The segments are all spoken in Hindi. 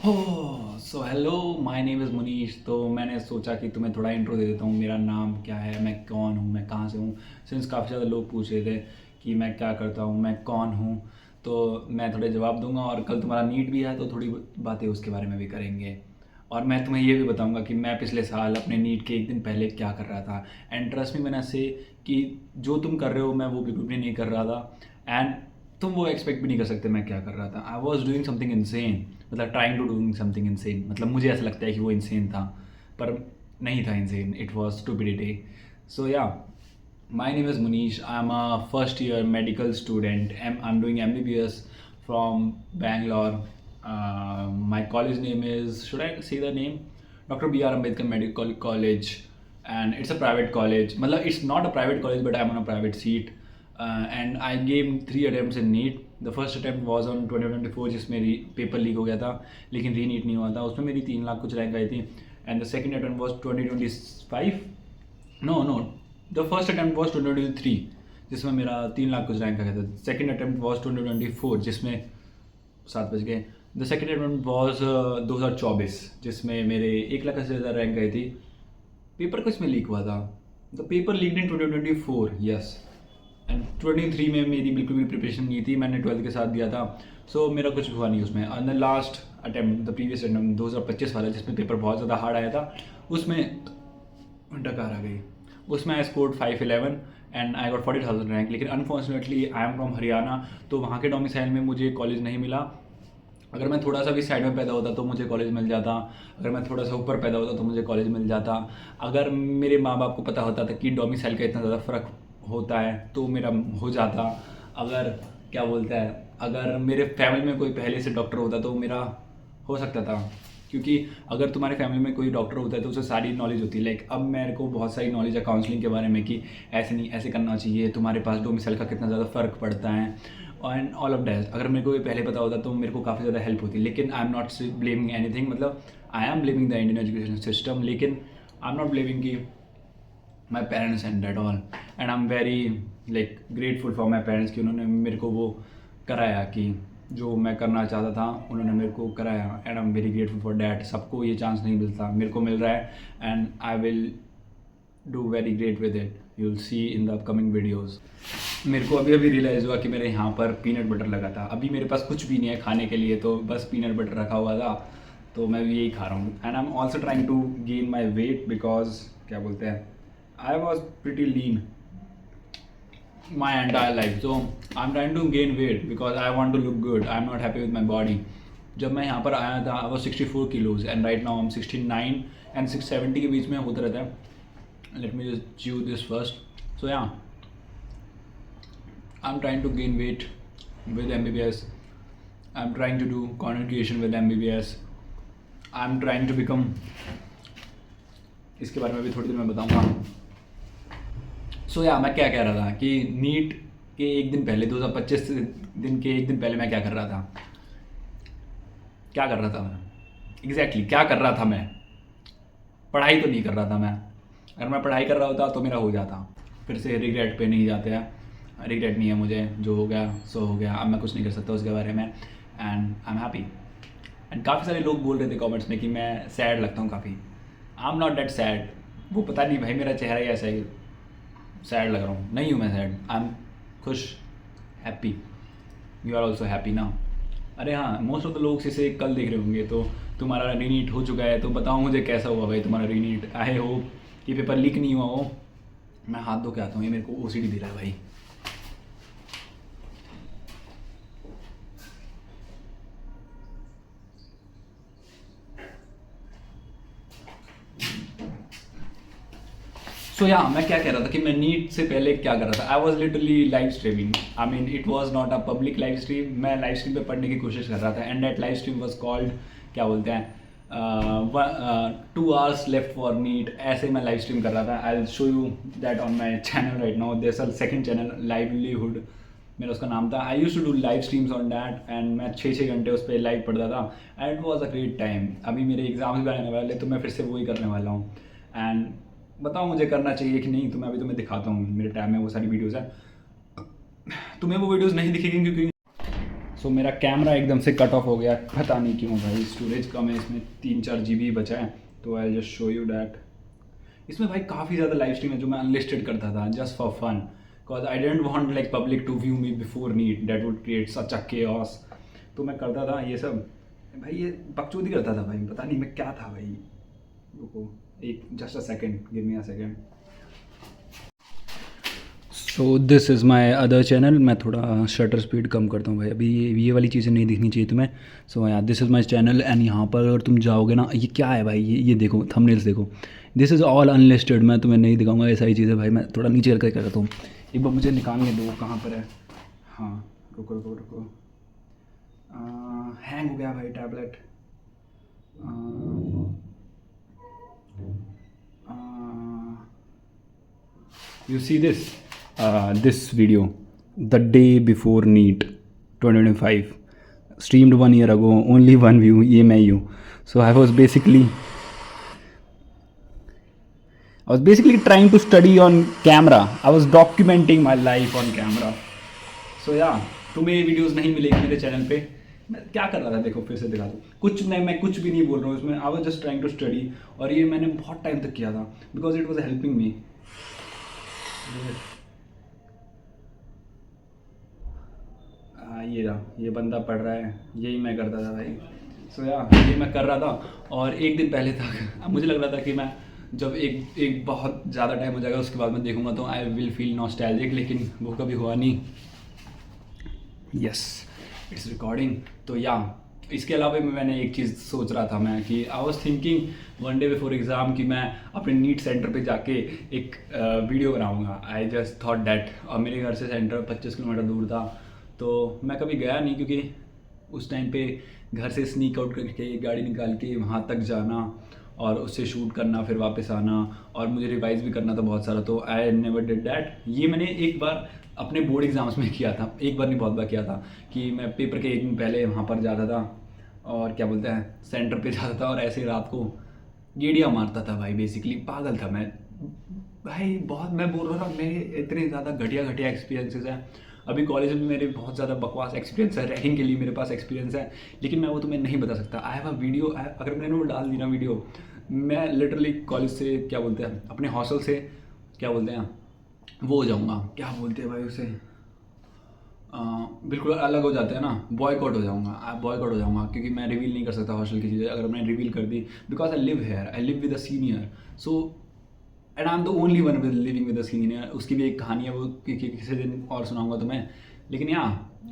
हो so hello, my name is Munish. तो मैंने सोचा कि तुम्हें थोड़ा इंट्रो दे देता हूँ। मेरा नाम क्या है, मैं कौन हूँ, मैं कहाँ से हूँ। सिंस काफ़ी ज़्यादा लोग पूछ रहे थे कि मैं क्या करता हूँ, मैं कौन हूँ। तो मैं थोड़े जवाब दूंगा, और कल तुम्हारा नीट भी है तो थोड़ी बातें उसके बारे में भी करेंगे। और मैं तुम्हें ये भी बताऊंगा कि मैं पिछले साल अपने नीट के एक दिन पहले क्या कर रहा था। एंड ट्रस्ट मी मैंने से कि जो तुम कर रहे हो मैं वो बिल्कुल भी नहीं कर रहा था। एंड तुम वो एक्सपेक्ट भी नहीं कर सकते मैं क्या कर रहा था। I was doing something insane, मतलब trying to doing something insane. मतलब मुझे ऐसा लगता है कि वो इनसेन था, पर नहीं था इनसेन, इट वॉज स्टूपिडिटी। सो या, my name is Munish. I'm a first year medical student. I'm doing MBBS from Bangalore. My college name is, should I say the name? Dr. B.R. Ambedkar Medical College. And it's a private college. Matlab, it's not a private college, but I'm on a private seat. And I gave 3 attempts in NEET. The first attempt was on 2024 जिसमें पेपर लीक हो गया था, लेकिन री नीट नहीं हुआ था। उसमें मेरी 3 लाख कुछ रैंक आई थी। And the second attempt was 2025। No, the first attempt was 2023 जिसमें मेरा 3 लाख कुछ रैंक आ गया था। सेकेंड अटेम्प्ट वॉज 2024 जिसमें 7 बज गए। द सेकेंड अटेम्प्ट वॉज 2024 जिसमें मेरे 1 लाख से ज़्यादा रैंक आई थी। पेपर किस में लीक हुआ था? The paper leak in 2024, yes. And 23 में मेरी बिल्कुल भी प्रिपरेशन नहीं थी, मैंने 12th के साथ दिया था। सो मेरा कुछ हुआ नहीं उसमें। और the last attempt, the previous attempt 2025 वाला जिसमें पेपर बहुत ज़्यादा हार्ड आया था, उसमें डकार आ गई। उसमें I scored 511 and I got 40,000 rank. लेकिन unfortunately I am from Haryana, तो वहाँ के डोमिसाइल में मुझे कॉलेज नहीं मिला। अगर मैं थोड़ा सा भी साइड में पैदा होता तो मुझे कॉलेज मिल जाता। अगर मैं थोड़ा सा ऊपर पैदा होता तो मुझे कॉलेज मिल जाता। अगर मेरे माँ बाप को पता होता था कि डोमिसाइल का इतना ज़्यादा फ़र्क होता है तो मेरा हो जाता। अगर क्या बोलता है, अगर मेरे फैमिली में कोई पहले से डॉक्टर होता तो मेरा हो सकता था। क्योंकि अगर तुम्हारे फैमिली में कोई डॉक्टर होता है तो उसे सारी नॉलेज होती है। लाइक अब मेरे को बहुत सारी नॉलेज है काउंसलिंग के बारे में कि ऐसे नहीं, ऐसे करना चाहिए, तुम्हारे पास डोमिसाइल का कितना ज़्यादा फ़र्क पड़ता है एंड ऑल ऑफ डैट। अगर मेरे को ये पहले पता होता तो मेरे को काफ़ी ज़्यादा हेल्प होती। लेकिन I am not blaming anything, मतलब I am blaming the Indian education system. लेकिन आई एम नॉट ब्लेमिंग कि my parents and that all. And I am very like grateful for my parents कि उन्होंने मेरे को वो कराया कि जो मैं करना चाहता था उन्होंने मेरे को कराया। And I am very grateful for that. सबको ये चांस नहीं मिलता, मेरे को मिल रहा है। And I will do very great with it, you will see in the upcoming videos. मेरे को अभी अभी रियलाइज़ हुआ कि मेरे यहाँ पर पीनट बटर लगा था। अभी मेरे पास कुछ भी नहीं है खाने के लिए, तो बस पीनट बटर रखा हुआ था, तो मैं भी यही खा रहा हूँ। And I am also trying to gain my weight because क्या बोलते हैं, I was pretty lean my entire life. So I'm trying to gain weight because I want to look good. I'm not happy with my body. जब मैं यहाँ पर आया था I was 64 kilos and right now I'm 69 and 670 के बीच में होता रहता है। Let me just chew this first. So yeah, I'm trying to gain weight with MBBS. I'm trying to do content creation with MBBS. I'm trying to become, इसके बारे में भी थोड़ी देर में बताऊँगा। सो या, मैं क्या कह रहा था कि नीट के एक दिन पहले, 2025 दिन के एक दिन पहले मैं क्या कर रहा था। क्या कर रहा था मैं एग्जैक्टली क्या कर रहा था मैं? पढ़ाई तो नहीं कर रहा था मैं। अगर मैं पढ़ाई कर रहा होता तो मेरा हो जाता। फिर से रिग्रेट पे नहीं जाते हैं, रिग्रेट नहीं है मुझे, जो हो गया सो हो गया, अब मैं कुछ नहीं कर सकता उसके बारे में। And I am happy. And काफ़ी सारे लोग बोल रहे थे कमेंट्स में कि मैं सैड लगता हूँ काफ़ी। आई एम नॉट दैट सैड। वो पता नहीं भाई, मेरा चेहरा ही ऐसा ही सैड लग रहा हूँ। नहीं हूँ मैं सैड, आई एम खुश, happy. You are also happy ना? अरे हाँ, मोस्ट ऑफ द लोग इसे कल देख रहे होंगे, तो तुम्हारा रीनीट हो चुका है तो बताओ मुझे कैसा हुआ भाई तुम्हारा रीनीट। आई होप ये पेपर लीक नहीं हुआ हो। मैं हाथ धो के आता हूँ, ये मेरे को ओसीडी दे रहा है भाई। सो या, मैं क्या कह रहा था कि मैं नीट से पहले क्या कर रहा था। I was literally live streaming. I mean it was not a public live stream. मैं लाइव स्ट्रीम पे पढ़ने की कोशिश कर रहा था and that live stream was called, क्या बोलते हैं, 2 hours लेफ्ट फॉर नीट। ऐसे मैं लाइव स्ट्रीम कर रहा था। I will show you that on my channel right now. There a second channel, livelihood मेरा उसका नाम था। I use to do live streams on that and मैं 6 घंटे उस पर लाइव पढ़ता था and it was a great time. अभी मेरे एग्जाम्स भी आने वाले तो मैं फिर से वही करने वाला हूँ। एंड बताओ मुझे करना चाहिए कि नहीं, तो मैं अभी तुम्हें दिखाता हूँ। मेरे टैब में वो सारी वीडियोज़ है, तुम्हें वो वीडियोज़ नहीं दिखेगी क्योंकि सो मेरा कैमरा एकदम से कट ऑफ हो गया, पता नहीं क्यों भाई, स्टोरेज कम है इसमें, 3-4 GB बचा है। तो I just show you that. इसमें भाई काफ़ी ज़्यादा लाइव स्ट्रीम है जो मैं अनलिस्टेड करता था just for fun, because I didn't want like public to view me before NEET, that would create such a chaos. तो मैं करता था ये सब भाई, ये बकचोदी करता था भाई, पता नहीं मैं क्या था भाई। रुको एक just a second, give me a second. So this is my other channel. मैं थोड़ा शटर स्पीड कम करता हूँ भाई, अभी ये वाली चीज़ें नहीं दिखनी चाहिए तुम्हें। सो यार this is my channel and यहाँ पर अगर तुम जाओगे ना, ये क्या है भाई, ये देखो थंबनेल्स देखो, दिस इज़ ऑल अनलिस्टेड। मैं तुम्हें नहीं दिखाऊंगा ये सारी चीज़ें भाई, मैं थोड़ा नीचे करके करता हूँ। एक बार मुझे निकालने दो, कहाँ पर है, हाँ रुको रुको रुको, हैंग हो गया भाई tablet. You see this video, the day before NEET 2025, streamed 1 year ago, only 1 view, ये मैं ही हूँ। So I was basically trying to study on camera. I was documenting my life on camera. So yeah, तुम्हें ये वीडियोस नहीं मिलेगी मेरे चैनल पे। मैं क्या कर रहा था देखो, फिर से दिखा दूँ, कुछ नहीं, मैं कुछ भी नहीं बोल रहा हूँ इसमें। I was just trying to study, और ये मैंने बहुत टाइम तक किया था because it was helping me. ये बंदा पढ़ रहा है, यही मैं करता था भाई। सो ये मैं कर रहा था, और एक दिन पहले तक मुझे लग रहा था कि मैं जब एक बहुत ज़्यादा टाइम हो जाएगा उसके बाद मैं देखूंगा तो आई विल फील नॉस्टैल्जिक, लेकिन वो कभी हुआ नहीं। Yes, it's recording. तो इसके अलावा मैंने एक चीज़ सोच रहा था मैं, कि I was thinking one day before exam कि मैं अपने नीट सेंटर पे जाके एक वीडियो बनाऊंगा। आई जस्ट थॉट डैट, और मेरे घर से सेंटर 25 किलोमीटर दूर था, तो मैं कभी गया नहीं, क्योंकि उस टाइम पे घर से स्नीक आउट करके गाड़ी निकाल के वहाँ तक जाना और उससे शूट करना, फिर वापस आना, और मुझे रिवाइज़ भी करना था बहुत सारा। तो आई नेवर डिड डैट। ये मैंने एक बार अपने बोर्ड एग्ज़ाम्स में किया था, एक बार नहीं बहुत बार किया था, कि मैं पेपर के एक दिन पहले वहाँ पर जाता था, और क्या बोलते हैं, सेंटर पे जाता था, और ऐसे रात को गेड़िया मारता था भाई। बेसिकली पागल था मैं भाई, बहुत। मैं बोल रहा था मेरे इतने ज़्यादा घटिया एक्सपीरियंसेस हैं। अभी कॉलेज में मेरे बहुत ज़्यादा बकवास एक्सपीरियंस है, रैगिंग के लिए मेरे पास एक्सपीरियंस है, लेकिन मैं वो तुम्हें नहीं बता सकता। आई हैव अ वीडियो, अगर मैंने वो डाल दी ना वीडियो, मैं लिटरली कॉलेज से, क्या बोलते हैं, अपने हॉस्टल से, क्या बोलते हैं, वो हो जाऊँगा, क्या बोलते हैं भाई उसे, बिल्कुल अलग हो जाते हैं ना, बॉयकॉट हो जाऊँगा, क्योंकि मैं रिवील नहीं कर सकता हॉस्टल की चीज़ें। अगर मैंने रिवील कर दी, because I live here, I live with a senior, so and I am the only one with living with a senior. उसकी भी एक कहानी है, वो किसी दिन और सुनाऊंगा तुम्हें। लेकिन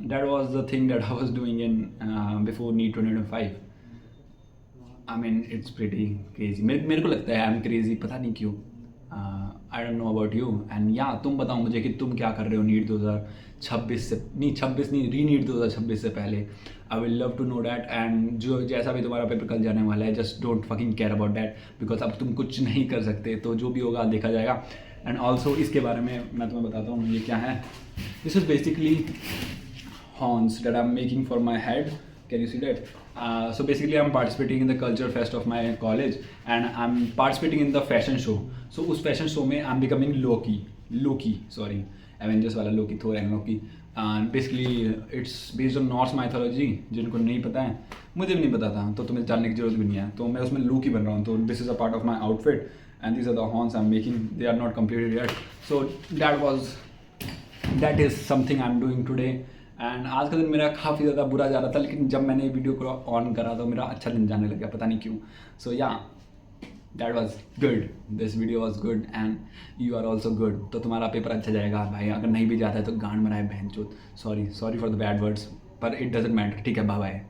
that was the thing that I was doing in before NEET 2025। I mean it's pretty crazy. मेरे को लगता है आई एम क्रेजी, पता नहीं क्यों। I don't know about you, and तुम बताओ मुझे कि तुम क्या कर रहे हो नीट 2026 से, नहीं री नीट 2026 से पहले। I will love to know that, and जो जैसा भी तुम्हारा पेपर कल जाने वाला है, just don't fucking care about that, because अब तुम कुछ नहीं कर सकते, तो जो भी होगा देखा जाएगा। एंड ऑल्सो इसके बारे में मैं तुम्हें बताता हूँ ये क्या है। This is basically horns that I'm making for my head. Can you see that? So basically I'm participating in the culture fest of my college, and I'm participating in the fashion show. So उस fashion show में I'm becoming Loki, sorry, Avengers वाला Loki, Thor and Loki. And basically it's based on Norse mythology, जिनको नहीं पता है, मुझे भी नहीं पता था, तो तुम्हें जानने की जरूरत भी नहीं है। तो मैं उसमें Loki बन रहा हूँ, तो this is a part of my outfit, and these are the horns I'm making. They are not completed yet. So that is something I'm doing today. And आज का दिन मेरा काफ़ी ज़्यादा बुरा जा रहा था, लेकिन जब मैंने वीडियो को ऑन करा तो मेरा अच्छा दिन जाने लग गया, पता नहीं क्यों। So that was good, this video was good, and you are also good. तो तुम्हारा पेपर अच्छा जाएगा भाई, अगर नहीं भी जाता है तो गांड बनाए बहनचोद। Sorry for the bad words, पर इट डजेंट मैटर। ठीक है, बाय बाय।